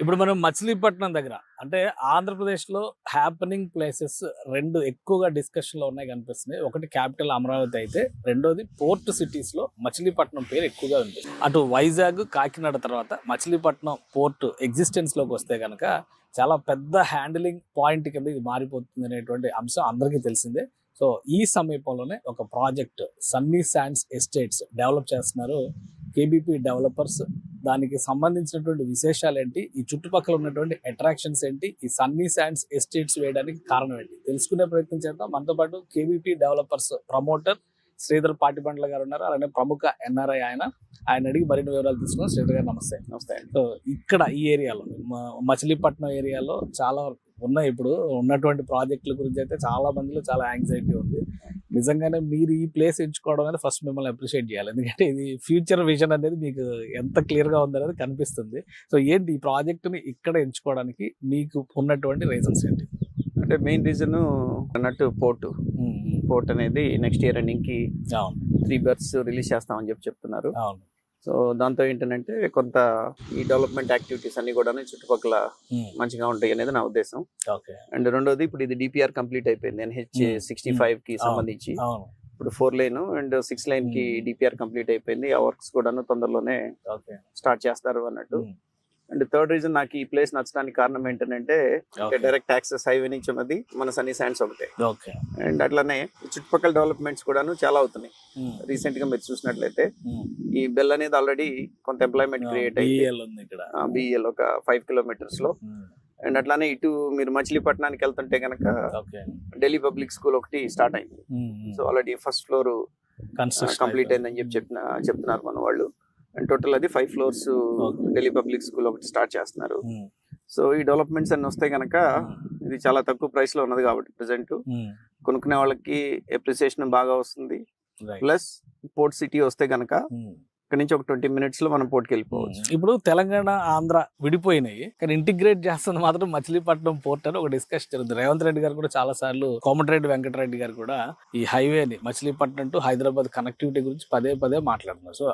ఇప్పుడు మనం మచిలీపట్నం దగ్గర అంటే ఆంధ్రప్రదేశ్లో హ్యాపెనింగ్ ప్లేసెస్ రెండు ఎక్కువగా డిస్కషన్లో ఉన్నాయి కనిపిస్తున్నాయి. ఒకటి క్యాపిటల్ అమరావతి అయితే రెండోది పోర్ట్ సిటీస్లో మచిలీపట్నం పేరు ఎక్కువగా ఉంది. అటు వైజాగ్ కాకినాడ తర్వాత మచిలీపట్నం పోర్ట్ ఎగ్జిస్టెన్స్లోకి వస్తే కనుక చాలా పెద్ద హ్యాండిలింగ్ పాయింట్ కింద ఇది మారిపోతుంది అనేటువంటి అంశం అందరికీ తెలిసిందే. సో ఈ సమీపంలోనే ఒక project Sunny sands estates develop చేస్తున్నారు కేబీపీ డెవలపర్స్. దానికి సంబంధించినటువంటి విశేషాలు ఏంటి, ఈ చుట్టుపక్కల ఉన్నటువంటి అట్రాక్షన్స్ ఏంటి, ఈ సన్నీ శాండ్స్ ఎస్టేట్స్ వేయడానికి కారణం ఏంటి తెలుసుకునే ప్రయత్నం చేద్దాం. మనతో పాటు KBP developers promoter Sridhar Patibandla గారు ఉన్నారు. అలానే ప్రముఖ ఎన్ఆర్ఐ ఆయన అడిగి మరిన్ని వివరాలు తీసుకున్నాం. శ్రీధర్ గారు నమస్తే. నమస్తే. సో ఇక్కడ ఈ ఏరియాలో మచిలీపట్నం ఏరియాలో చాలా ఉన్నాయి. ఇప్పుడు ఉన్నటువంటి ప్రాజెక్టుల గురించి అయితే చాలా మందిలో చాలా యాంగ్జైటీ ఉంది. నిజంగానే మీరు ఈ ప్లేస్ ఎంచుకోవడం అనేది ఫస్ట్ మిమ్మల్ని అప్రిషియేట్ చేయాలి. ఎందుకంటే ఇది ఫ్యూచర్ విజన్ అనేది మీకు ఎంత క్లియర్గా ఉందనేది కనిపిస్తుంది. సో ఏంటి ఈ ప్రాజెక్టుని ఇక్కడ ఎంచుకోవడానికి మీకు ఉన్నటువంటి రీజన్స్ ఏంటి? అంటే మెయిన్ రీజన్ అన్నట్టు పోర్ట్ అనేది నెక్స్ట్ ఇయర్ ఎండింగ్కి 3 బర్త్స్ రిలీజ్ చేస్తామని చెప్తున్నారు. సో దాంతో ఏంటంటే కొంత ఈ డెవలప్మెంట్ యాక్టివిటీస్ అన్ని కూడా చుట్టుపక్కల మంచిగా ఉంటాయి అనేది నా ఉద్దేశం. అండ్ రెండోది ఇప్పుడు ఇది డిపిఆర్ కంప్లీట్ అయిపోయింది NH65 కి సంబంధించి. ఇప్పుడు 4 లైన్ అండ్ 6 లైన్ కి డిపిఆర్ కంప్లీట్ అయిపోయింది. ఆ వర్క్స్ కూడా తొందరలోనే స్టార్ట్ చేస్తారు అన్నట్టు. అండ్ థర్డ్ రీజన్ నాకు ఈ ప్లేస్ నచ్చడానికి కారణం ఏంటంటే డైరెక్ట్ యాక్సెస్ హైవే నుంచి ఉన్నది మన సన్నీ శాండ్స్ ఒకటే. అండ్ అట్లానే చుట్టుపక్కల డెవలప్మెంట్స్ కూడా చాలా అవుతున్నాయి. రీసెంట్ గా మీరు చూసినట్లయితే ఈ బెల్ అనేది ఆల్రెడీ కొంత ఎంప్లాయ్మెంట్ క్రియేట్ అయ్యింది బిఎల్ ఒక 5 కిలోమీటర్స్ లో. అండ్ అట్లానే ఇటు మీరు మచిలీపట్నానికి వెళ్తుంటే కనుక ఢిల్లీ పబ్లిక్ స్కూల్ ఒకటి స్టార్ట్ అయింది. So already first floor complete అయిందని చెప్తున్నారు మన వాళ్ళు. అండ్ టోటల్ అది 5 ఫ్లోర్స్ ఢిల్లీ పబ్లిక్ స్కూల్ ఒకటి స్టార్ట్ చేస్తున్నారు. సో ఈ డెవలప్మెంట్స్ అన్ని వస్తే కనుక ఇది చాలా తక్కువ ప్రైస్ లో ఉన్నది కాబట్టి ప్రెసెంట్ కొనుక్కునే వాళ్ళకి అప్రిసియేషన్ బాగా వస్తుంది. ప్లస్ పోర్ట్ సిటీ వస్తే కనుక ఇక్కడ నుంచి ఒక 20 minutes లో మనం పోర్ట్కి వెళ్ళిపోవచ్చు. ఇప్పుడు తెలంగాణ ఆంధ్ర విడిపోయినాయి కానీ ఇంటిగ్రేట్ చేస్తుంది మాత్రం మచిలీపట్నం పోర్ట్ అని ఒక డిస్కషన్ జరుగుతుంది. రేవంత్ రెడ్డి గారు కూడా చాలా సార్లు, కోమటిరెడ్డి వెంకటరెడ్డి గారు కూడా ఈ హైవేని మచిలీపట్నం టు హైదరాబాద్ కనెక్టివిటీ గురించి పదే మాట్లాడుతున్నారు. సో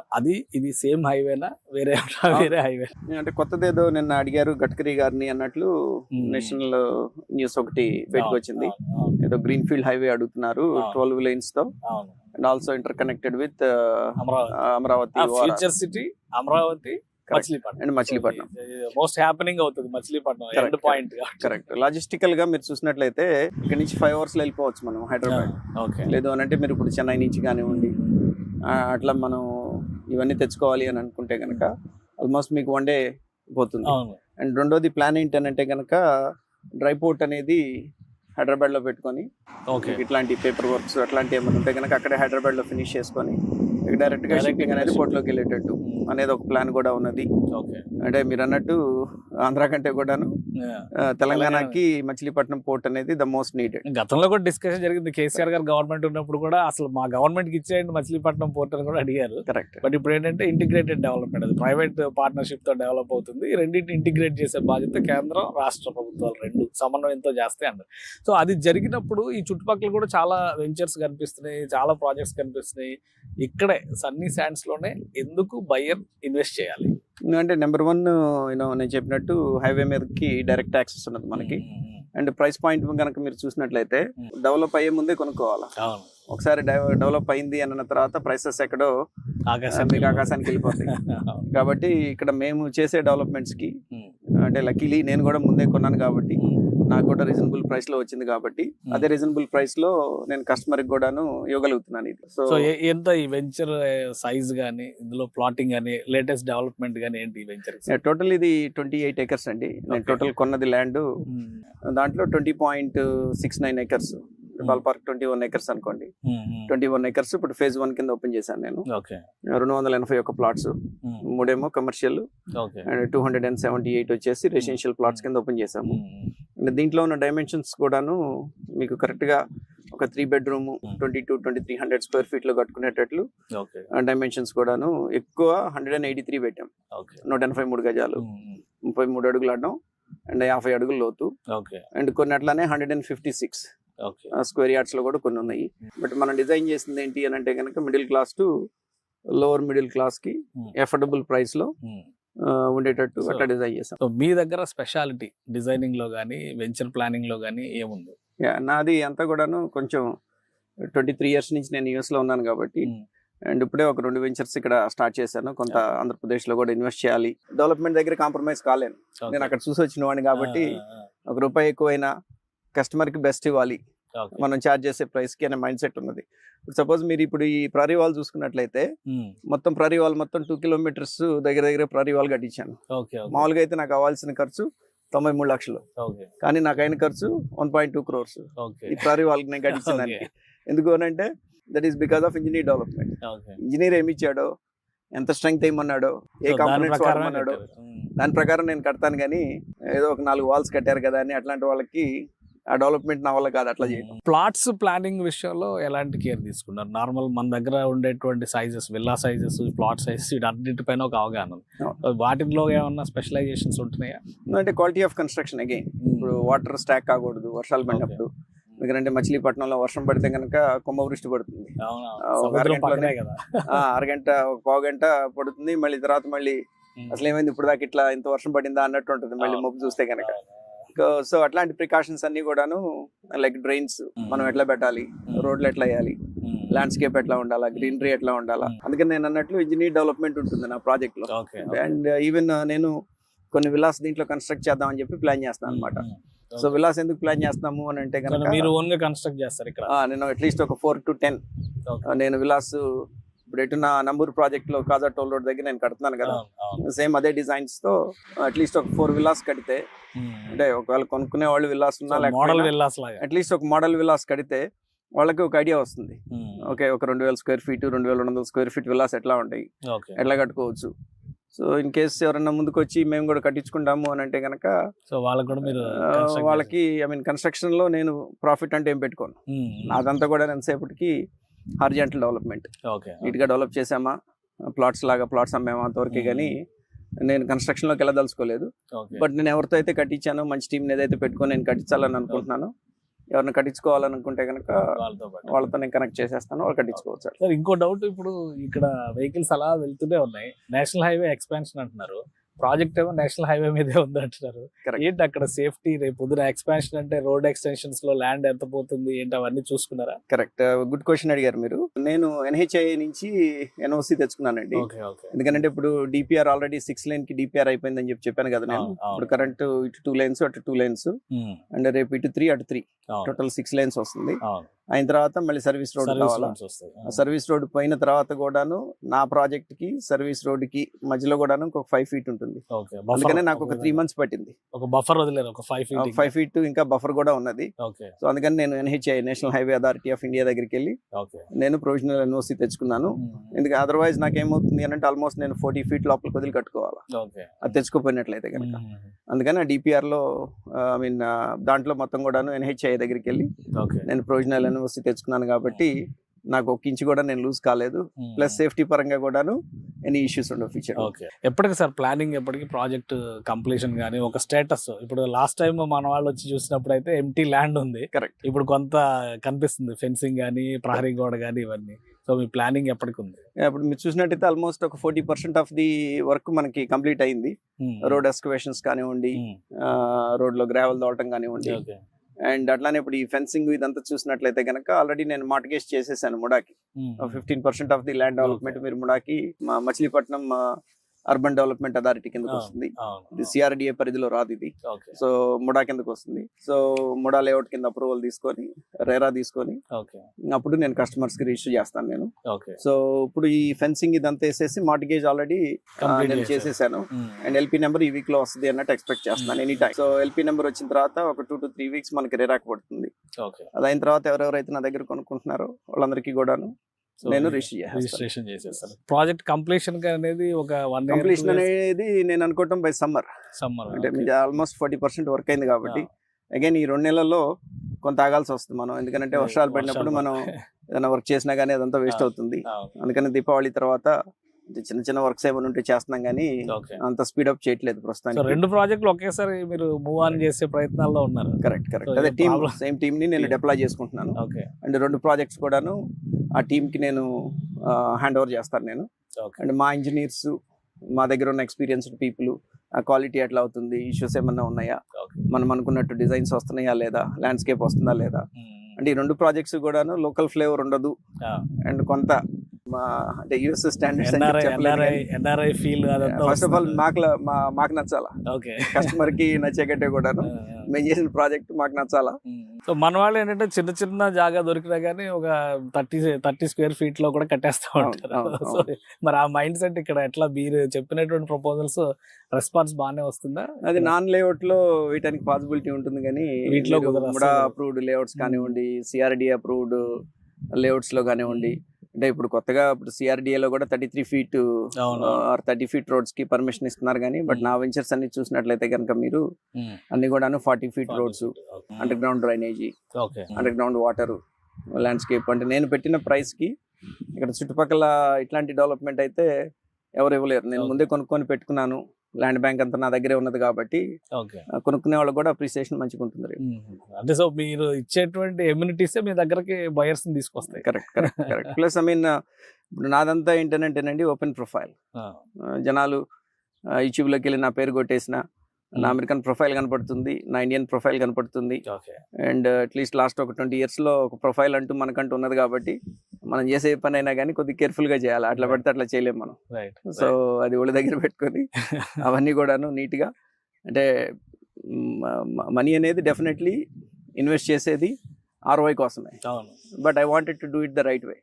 ఇది సేమ్ హైవేనా వేరే హైవే? అంటే కొత్తదేదో నిన్న అడిగారు గడ్కరీ గారిని అన్నట్లు నేషనల్ న్యూస్ ఒకటి బయటకు వచ్చింది. ఏదో గ్రీన్ ఫీల్డ్ హైవే అడుగుతున్నారు 12 lanes తో. And also interconnected with Amravati future city Amravati and Machilipatnam. Most happening అవుతుంది Machilipatnam end point. Correct. Logistical గా మీరు చూసినట్లయితే ఇక్కడ నుంచి 5 hours లో వెళ్ళిపోవచ్చు మనం హైదరాబాద్. లేదు అని అంటే మీరు ఇప్పుడు చెన్నై నుంచి కానివ్వండి అట్లా మనం ఇవన్నీ తెచ్చుకోవాలి అని అనుకుంటే కనుక ఆల్మోస్ట్ మీకు 1 day పోతుంది. అండ్ రెండోది ప్లాన్ ఏంటంటే కనుక డ్రై పోర్ట్ అనేది హైదరాబాద్ లో పెట్టుకొని ఇట్లాంటి పేపర్ వర్క్స్ అట్లాంటి ఏమైనా ఉంటే కనుక అక్కడే హైదరాబాద్ లో ఫినిష్ చేసుకొని డైరెక్ట్ గా షిప్పింగ్ అనేది పోర్ట్ లోకి వెళ్ళేటట్టు అనేది ఒక ప్లాన్ కూడా ఉన్నది. అంటే మీరు అన్నట్టు ఆంధ్ర కంటే కూడాను తెలంగాణకి మచిలీపట్నం పోర్ట్ అనేది ద మోస్ట్ నీడెడ్. గతంలో కూడా డిస్కషన్ జరిగింది. కేసీఆర్ గారు గవర్నమెంట్ ఉన్నప్పుడు కూడా అసలు మా గవర్నమెంట్ కి ఇచ్చేయండి మచిలీపట్నం పోర్ట్ అని కూడా అడిగారు. కరెక్ట్. బట్ ఇప్పుడు ఏంటంటే ఇంటిగ్రేటెడ్ డెవలప్మెంట్, అది ప్రైవేట్ పార్ట్నర్షిప్ తో డెవలప్ అవుతుంది. రెండింటిని ఇంటిగ్రేట్ చేసే బాధ్యత కేంద్రం రాష్ట్ర ప్రభుత్వాలు రెండు సమన్వయంతో చేస్తాయి అన్నారు. సో అది జరిగినప్పుడు ఈ చుట్టుపక్కల కూడా చాలా వెంచర్స్ కనిపిస్తున్నాయి, చాలా ప్రాజెక్ట్స్ కనిపిస్తున్నాయి. ఇక్కడే సన్నీ శాండ్స్ లోనే ఎందుకు బయ్యర్ ఇన్వెస్ట్ చేయాలి అంటే నెంబర్ 1 నేను చెప్పినట్టు హైవే మీదకి డైరెక్ట్ యాక్సెస్ ఉన్నది మనకి. అండ్ ప్రైస్ పాయింట్ కనుక మీరు చూసినట్లయితే డెవలప్ అయ్యే ముందే కొనుక్కోవాలి. ఒకసారి డెవలప్ అయింది అన్న తర్వాత ప్రైసెస్ ఎక్కడో మీకు ఆకాశానికి వెళ్ళిపోతాయి. కాబట్టి ఇక్కడ మేము చేసే డెవలప్మెంట్స్ కి అంటే లక్కీలీ నేను కూడా ముందే కొన్నాను కాబట్టి నాకు కూడా రీజనబుల్ ప్రైస్ లో వచ్చింది కాబట్టి అదే రీజనబుల్ ప్రైస్ లో నేను కస్టమర్ కి కూడాను ఇవ్వగలుగుతున్నాను. ఇది సో ఎంత ఈ వెంచర్ సైజ్ గానీ ఇందులో ప్లాటింగ్ గానీ లేటెస్ట్ డెవలప్మెంట్ గానీ ఏంటి ఈ వెంచర్? టోటల్ ఇది 28 acres అండి. నేను టోటల్ కొన్నది ల్యాండ్ దాంట్లో 20.69 acres, బాల్ పార్క్ 21 acres అనుకోండి. 21 acres ఇప్పుడు phase 1 కింద ఓపెన్ చేశాను నేను. 281 ప్లాట్స్, 3 కమర్షియల్ అండ్ 278 వచ్చేసి రెసిడెన్షియల్ ప్లాట్స్ కింద ఓపెన్ చేశాము. దీంట్లో ఉన్న డైమెన్షన్స్ కూడాను మీకు కరెక్ట్ గా ఒక 3 bedroom 22-2300 square feet లో కట్టుకునేటట్లు డైమెన్షన్స్ కూడాను ఎక్కువ 183 పెట్టాం. 183 గజాలు, 33 అడుగులు అడ్డం అండ్ 50 అడుగులు లోతు. అండ్ కొన్ని అట్లానే 156 స్క్వేర్ యార్డ్స్ లో కూడా కొన్ని ఉన్నాయి. బట్ మనం డిజైన్ చేసింది ఏంటి అని అంటే కనుక middle class to lower middle class కి అఫోర్డబుల్ ప్రైస్ లో ఉండేటట్టు అట్లా డిజైన్ చేసాం. సో మీ దగ్గర స్పెషాలిటీ డిజైనింగ్ లో కానీ వెంచర్ ప్లానింగ్ లో కానీ ఏముంది? నాది అంతా కూడాను కొంచెం 23 years నుంచి నేను యూఎస్ లో ఉన్నాను కాబట్టి, అండ్ ఇప్పుడే ఒక 2 వెంచర్స్ ఇక్కడ స్టార్ట్ చేశాను. కొంత ఆంధ్రప్రదేశ్ లో కూడా ఇన్వెస్ట్ చేయాలి. డెవలప్మెంట్ దగ్గర కాంప్రమైజ్ కాలేను. నేను అక్కడ చూసి వచ్చిన వాడిని కాబట్టి ₹1 ఎక్కువైనా కస్టమర్ కి బెస్ట్ ఇవ్వాలి, మనం ఛార్జ్ చేసే ప్రైస్ కి అనే మైండ్ సెట్ ఉన్నది. ఇప్పుడు సపోజ్ మీరు ఇప్పుడు ఈ ప్రరీ వాల్ చూసుకున్నట్లయితే మొత్తం ప్రరీ వాల్ మొత్తం 2 kilometers దగ్గర ప్రరీ వాల్ కట్టించాను. మామూలుగా అయితే నాకు అవ్వాల్సిన ఖర్చు 93 లక్షలు, కానీ నాకు అయిన ఖర్చు 1.2 crores ఈ ప్రరీ వాల్ నేను కట్టించిందానికి. ఎందుకు అంటే that is because of engineer development. Engineer ఏమి ఇచ్చాడో, ఎంత స్ట్రెంగ్త్ ఏమన్నాడో, ఏ కాంపోనెంట్స్ వాడమన్నాడో దాని ప్రకారం నేను కడతాను. కానీ ఏదో ఒక 4 walls కట్టారు కదా అని అట్లాంటి వాళ్ళకి ఆ డెవలప్మెంట్ నా వల్ల కాదు అట్లా చేయడం. ప్లాట్స్ ప్లానింగ్ విషయంలో ఎలాంటి కేర్ తీసుకున్నారు? నార్మల్ మన దగ్గర ఉండేటువంటి sizes, villa sizes, plot sizes వీటన్నిటిపైన ఒక అవగాహన ఉంది. వాటిలో ఏమన్నా స్పెషలైజేషన్స్ ఉంటున్నాయా? అంటే క్వాలిటీ ఆఫ్ కన్స్ట్రక్షన్ అగైన్, ఇప్పుడు వాటర్ స్టాక్ కాకూడదు వర్షాలు పడినప్పుడు. ఎందుకంటే మచిలీపట్నంలో వర్షం పడితే కనుక కుంభవృష్టి పడుతుంది, అరగంట పావు గంట పడుతుంది, మళ్ళీ తర్వాత మళ్ళీ అసలు ఏమైంది ఇప్పుడు దాకా ఇట్లా ఇంత వర్షం పడిందా అన్నట్టు ఉంటుంది మళ్ళీ మబ్బు చూస్తే కనుక. సో అట్లాంటి ప్రికాషన్స్ అన్ని కూడాను, లైక్ డ్రైన్స్ మనం ఎట్లా పెట్టాలి, రోడ్లు ఎట్లా వేయాలి, ల్యాండ్స్కేప్ ఎట్లా ఉండాలా, గ్రీనరీ ఎట్లా ఉండాలా. అందుకని నేను అన్నట్లు ఇంజనీర్ డెవలప్మెంట్ ఉంటుంది నా ప్రాజెక్ట్ లో. అండ్ ఈవెన్ నేను కొన్ని విలాస్ దీంట్లో కన్స్ట్రక్ట్ చేద్దామని చెప్పి ప్లాన్ చేస్తాను అనమాట. సో విలాస్ ఎందుకు ప్లాన్ చేస్తున్నాము అని అంటే కనుక, మీరు ఓన్ గా కన్స్ట్రక్ట్ చేస్తారు ఇక్కడ? నేను అట్లీస్ట్ ఒక 4 to 10 నేను విలాస్ ఇప్పుడు ఎటు నా నంబూరు ప్రాజెక్ట్ లో కాజా టోల్ రోడ్ దగ్గర నేను కడుతున్నాను కదా, సేమ్ అదే డిజైన్స్ తో అట్లీస్ట్ ఒక 4 విలాస్ కడితే, అంటే ఒకవేళ కొనుక్కునే వాళ్ళు విలాస్ ఉన్నా లేకపోతే అట్లీస్ట్ ఒక మోడల్ విలాస్ కడితే వాళ్ళకి ఒక ఐడియా వస్తుంది. ఓకే, ఒక 2000 square feet 2200 square feet Vilas ఎట్లా ఉంటాయి, ఎట్లా కట్టుకోవచ్చు. సో ఇన్ కేస్ ఎవరన్నా ముందుకు వచ్చి మేము కూడా కట్టించుకుంటాము అని అంటే కనుక వాళ్ళకి ఐ మీన్ కన్స్ట్రక్షన్ లో నేను ప్రాఫిట్ అంటే ఏం పెట్టుకోను. అదంతా కూడా ఎంతసేపటికి హారిజాంటల్ డెవలప్మెంట్, నీట్ గా డెవలప్ చేసామా, ప్లాట్స్ లాగా ప్లాట్స్ అమ్మామా అంతవరకే. కానీ నేను కన్స్ట్రక్షన్ లోకి వెళ్ళదలుచుకోలేదు. బట్ నేను ఎవరితో అయితే కట్టించానో, మంచి టీం ఏదైతే పెట్టుకొని నేను కట్టించాలని అనుకుంటున్నాను, ఎవరిని కట్టించుకోవాలని అనుకుంటే కనుక వాళ్ళతో నేను కనెక్ట్ చేసేస్తాను, వాళ్ళు కట్టించుకోవచ్చు. సార్ ఇంకో డౌట్, ఇప్పుడు ఇక్కడ వెహికల్స్ అలా వెళ్తూనే ఉన్నాయి, నేషనల్ హైవే ఎక్స్పాన్షన్ అంటున్నారు, ప్రాజెక్ట్ ఏమో నేషనల్ హైవే మీదే ఉంది అంటున్నారు. ఏంటి అక్కడ సేఫ్టీ? రేపు పొద్దున ఎక్స్పాన్షన్ అంటే రోడ్ ఎక్స్టెన్షన్స్ లో ల్యాండ్ ఎంత పోతుంది ఏంటి అవన్నీ చూసుకున్నారా? కరెక్ట్, గుడ్ క్వశ్చన్ అడిగారు మీరు. నేను NHAI నుంచి NOC తెచ్చుకున్నానండి. ఎందుకంటే ఇప్పుడు DPR ఆల్రెడీ 6 lane కి DPR అయిపోయిందని చెప్పాను కదా నేను. ఇప్పుడు కరెంట్ ఇటు 2 lanes అటు 2 lanes, అండ్ రేపు ఇటు 3 అటు 3, టోటల్ 6 lanes వస్తుంది. అయిన తర్వాత మళ్ళీ సర్వీస్ రోడ్ కావాలా, సర్వీస్ రోడ్ పోయిన తర్వాత కూడాను నా ప్రాజెక్ట్ కి సర్వీస్ రోడ్ కి మధ్యలో కూడాను ఒక 5 feet ఉంటుంది. అందుకనే నాకు ఒక 3 months పట్టింది. ఒక బఫర్ వదిలేరు, ఒక 5 feet ఇంకా బఫర్ కూడా ఉన్నది. సో అందుకని నేను NHAI national highway authority of India దగ్గరికి వెళ్ళి నేను ప్రొవిజనల్ NOC తెచ్చుకున్నాను. ఎందుకంటే అదర్వైజ్ నాకేమవుతుంది అని అంటే ఆల్మోస్ట్ నేను 40 feet లోపలికి వదిలి కట్టుకోవాలా అది తెచ్చుకోపోయినట్లయితే కనుక. అందుకని ఆ DPR లో ఐ మీన్ దాంట్లో మొత్తం కూడాను NHAI దగ్గరికి వెళ్ళి నేను ప్రొవిజనల్ NOC తెచ్చుకున్నాను. కాబట్టి నాకు ఒక ఇంచు కూడా నేను లూజ్ కాలేదు. ప్లస్ సేఫ్టీ పరంగా కూడాను ఎనీ ఇష్యూస్ ఉండవు ఫ్యూచర్. ఎప్పటికి సార్ ప్లానింగ్, ఎప్పటికి ప్రాజెక్ట్ కంప్లీషన్ కానీ ఒక స్టేటస్? ఇప్పుడు లాస్ట్ టైం మన వాళ్ళు వచ్చి చూసినప్పుడు అయితే ఎంటీ ల్యాండ్ ఉంది, కరెక్ట్. ఇప్పుడు కొంత కనిపిస్తుంది ఫెన్సింగ్ కానీ ప్రహరీ గోడ కానీ ఇవన్నీ. సో మీ ప్లానింగ్ ఎప్పటికి ఉంది? ఇప్పుడు మీరు చూసినట్టయితే ఆల్మోస్ట్ ఒక 40% ఆఫ్ ది వర్క్ మనకి కంప్లీట్ అయింది. రోడ్ ఎక్స్కవేషన్స్ కానివ్వండి, రోడ్ లో గ్రావెల్ తోడటం కానివ్వండి, అండ్ అట్లానే ఇప్పుడు ఈ ఫెన్సింగ్ ఇదంతా చూసినట్లయితే కనుక ఆల్రెడీ నేను మార్టిగేజ్ చేసేసాను ముడాకి. 15% ఆఫ్ ది ల్యాండ్ డెవలప్మెంట్ మీరు ముడాకి మచిలీపట్నం అర్బన్ డెవలప్మెంట్ అథారిటీ కిందకి వస్తుంది. ఇది CRDA పరిధిలో రాదు ఇది. సో ముడా కిందకి వస్తుంది. సో ముడా లేఅవుట్ కింద అప్రూవల్ తీసుకొని రేరా తీసుకొని అప్పుడు నేను కస్టమర్స్ కి రిజిస్టర్ చేస్తాను నేను. సో ఇప్పుడు ఈ ఫెన్సింగ్ ఇదంతా వేసేసి మార్టిగేజ్ ఆల్రెడీ నేను చేసేసాను. అండ్ LP నెంబర్ ఈ వీక్ లో వస్తుంది అన్నట్టు ఎక్స్పెక్ట్ చేస్తున్నాను any time. So LP number వచ్చిన తర్వాత ఒక 2 to 3 weeks మనకి రేరాకి పడుతుంది. అది అయిన తర్వాత ఎవరెవరైతే నా దగ్గర కొనుక్కుంటున్నారో వాళ్ళందరికీ కూడాను నేను రిజిస్ట్రేషన్ చేసేస్తాను. ప్రాజెక్ట్ కంప్లీషన్ అనేది ఒక 1 year కంప్లీషన్ అనేది నేను అనుకోవటం బై సమ్మర్ అంటే ఆల్మోస్ట్ 40% వర్క్ అయింది. కాబట్టి అగైన్ ఈ 2 నెలల్లో కొంత ఆగాల్సి వస్తుంది మనం, ఎందుకంటే వర్షాలు పడినప్పుడు మనం ఏదైనా వర్క్ చేసినా గానీ అదంతా వేస్ట్ అవుతుంది. అందుకని దీపావళి తర్వాత చిన్న చిన్న వర్క్స్ ఏమైనా ఉంటే చేస్తున్నాం కానీ అంత స్పీడప్ చేయట్లేదు ప్రస్తుతానికి. 2 ప్రాజెక్టులు ఒకేసారి మీరు మూవ్ ఆన్ చేసే ప్రయత్నాల్లో ఉన్నారు. కరెక్ట్. అదే టీమ్, సేమ్ టీమ్ ని నేను డిప్లాయ్ చేసుకుంటున్నాను. అండ్ 2 ప్రాజెక్ట్స్ కూడాను ఆ టీమ్ కి నేను హ్యాండ్ ఓవర్ చేస్తాను నేను. అండ్ మా ఇంజనీర్స్ మా దగ్గర ఉన్న ఎక్స్పీరియన్స్డ్ పీపుల్, ఆ క్వాలిటీ ఎట్లా అవుతుంది, ఇష్యూస్ ఏమన్నా ఉన్నాయా, మనం అనుకున్నట్టు డిజైన్స్ వస్తున్నాయా లేదా, ల్యాండ్స్కేప్ వస్తుందా లేదా. అంటే ఈ 2 ప్రాజెక్ట్స్ కూడాను లోకల్ ఫ్లేవర్ ఉండదు అండ్ కొంత అంటే US standards NRI feel. First of all మాకు నచ్చాలా, కస్టమర్ కి నచ్చేకట్టే కూడాను మేము చేసిన ప్రాజెక్ట్ మాకు నచ్చాలా. సో మన వాళ్ళు ఏంటంటే చిన్న చిన్న జాగా దొరికినా కానీ ఒక 30 స్క్వేర్ ఫీట్ లో కూడా కట్టేస్తూ ఉంటారు. సో మరి ఆ మైండ్ సెట్ ఇక్కడ ఎట్లా, మీరు చెప్పినటువంటి ప్రపోజల్స్ రెస్పాన్స్ బాగానే వస్తుందా? అది నాన్ లేఅవుట్ లో వేయడానికి పాసిబిలిటీ ఉంటుంది, కానీ వీటిలో కూడా అప్రూవ్డ్ లేఅవుట్స్ కానివ్వండి, సిఆర్డి అప్రూవ్డ్ లేఅవుట్స్ లో కానివ్వండి, అంటే ఇప్పుడు కొత్తగా ఇప్పుడు సిఆర్డిఏలో కూడా 33 feet ఆర్ 30 feet రోడ్స్ కి పర్మిషన్ ఇస్తున్నారు. కానీ బట్ నా వెంచర్స్ అన్ని చూసినట్లయితే కనుక మీరు అన్ని కూడాను 40 feet roads, under ground drainage, under ground water, landscape. అంటే నేను పెట్టిన ప్రైస్ కి ఇక్కడ చుట్టుపక్కల ఇట్లాంటి డెవలప్మెంట్ అయితే ఎవరు ఇవ్వలేరు. నేను ముందే కొనుక్కొని పెట్టుకున్నాను, ల్యాండ్ బ్యాంక్ అంతా నా దగ్గరే ఉన్నది కాబట్టి కొనుక్కునే వాళ్ళు కూడా అప్రిసియేషన్ మంచిగా ఉంటుంది. అంటే సో మీరు ఇచ్చేటువంటి ఎమ్యూనిటీస్ మీ దగ్గరకి బయర్స్ తీసుకొస్తాయి. Correct correct correct. Plus I mean ఇప్పుడు నాదంతా ఏంటంటేనండి ఓపెన్ ప్రొఫైల్. జనాలు యూట్యూబ్లోకి వెళ్ళి నా పేరు కొట్టేసిన నా అమెరికన్ ప్రొఫైల్ కనపడుతుంది, నా ఇండియన్ ప్రొఫైల్ కనపడుతుంది. అండ్ అట్లీస్ట్ లాస్ట్ ఒక 20 years లో ఒక ప్రొఫైల్ అంటూ మనకంటూ ఉన్నది కాబట్టి మనం చేసే పని అయినా కానీ కొద్దిగా కేర్ఫుల్ గా చేయాలి. అట్లా పెడితే అట్లా చేయలేము మనం. సో అది ఒళ్ళ దగ్గర పెట్టుకొని అవన్నీ కూడాను నీట్ గా, అంటే మనీ అనేది డెఫినెట్లీ ఇన్వెస్ట్ చేసేది ROI కోసమే. But I wanted to do it the right way.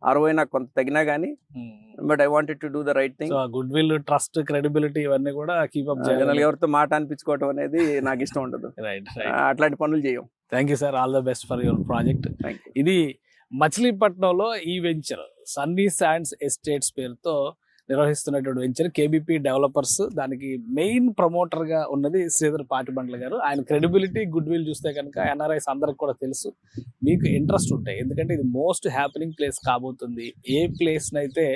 ROI నాకు కొంత తగినా గానీ, but I wanted to do the right thing. Good will, trust, credibility ఇవన్నీ కూడా కీప్ అప్ చేయాలి. ఎవరితో మాట అనిపించుకోవడం అనేది నాకు ఇష్టం ఉండదు. అట్లాంటి పనులు చేయం. Thank you sir, all the best for your project. ఇది మచిలీపట్నంలో ఈ వెంచర్ సన్నీ శాండ్స్ ఎస్టేట్స్ పేరుతో నిర్వహిస్తున్నటువంటి వెంచర్. కేబీపీ డెవలపర్స్, దానికి మెయిన్ ప్రమోటర్ గా ఉన్నది శ్రీధర్ పాటిబండ్ల గారు. ఆయన క్రెడిబిలిటీ, గుడ్ విల్ చూస్తే కనుక ఎన్ఆర్ఐస్ అందరికి కూడా తెలుసు. మీకు ఇంట్రెస్ట్ ఉంటాయి, ఎందుకంటే ఇది మోస్ట్ హ్యాపెనింగ్ ప్లేస్ కాబోతుంది. ఏ ప్లేస్ నైతే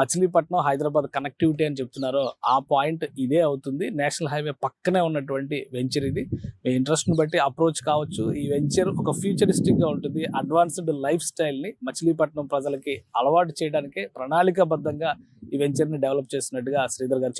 మచిలీపట్నం హైదరాబాద్ కనెక్టివిటీ అని చెప్తున్నారో ఆ పాయింట్ ఇదే అవుతుంది. నేషనల్ హైవే పక్కనే ఉన్నటువంటి వెంచర్ ఇది. మీ ఇంట్రెస్ట్ని బట్టి అప్రోచ్ కావచ్చు. ఈ వెంచర్ ఒక ఫ్యూచరిస్టిక్గా ఉంటుంది. అడ్వాన్స్డ్ లైఫ్ స్టైల్ని మచిలీపట్నం ప్రజలకి అలవాటు చేయడానికే ప్రణాళికాబద్ధంగా ఈ వెంచర్ని డెవలప్ చేస్తున్నట్టుగా శ్రీధర్ గారు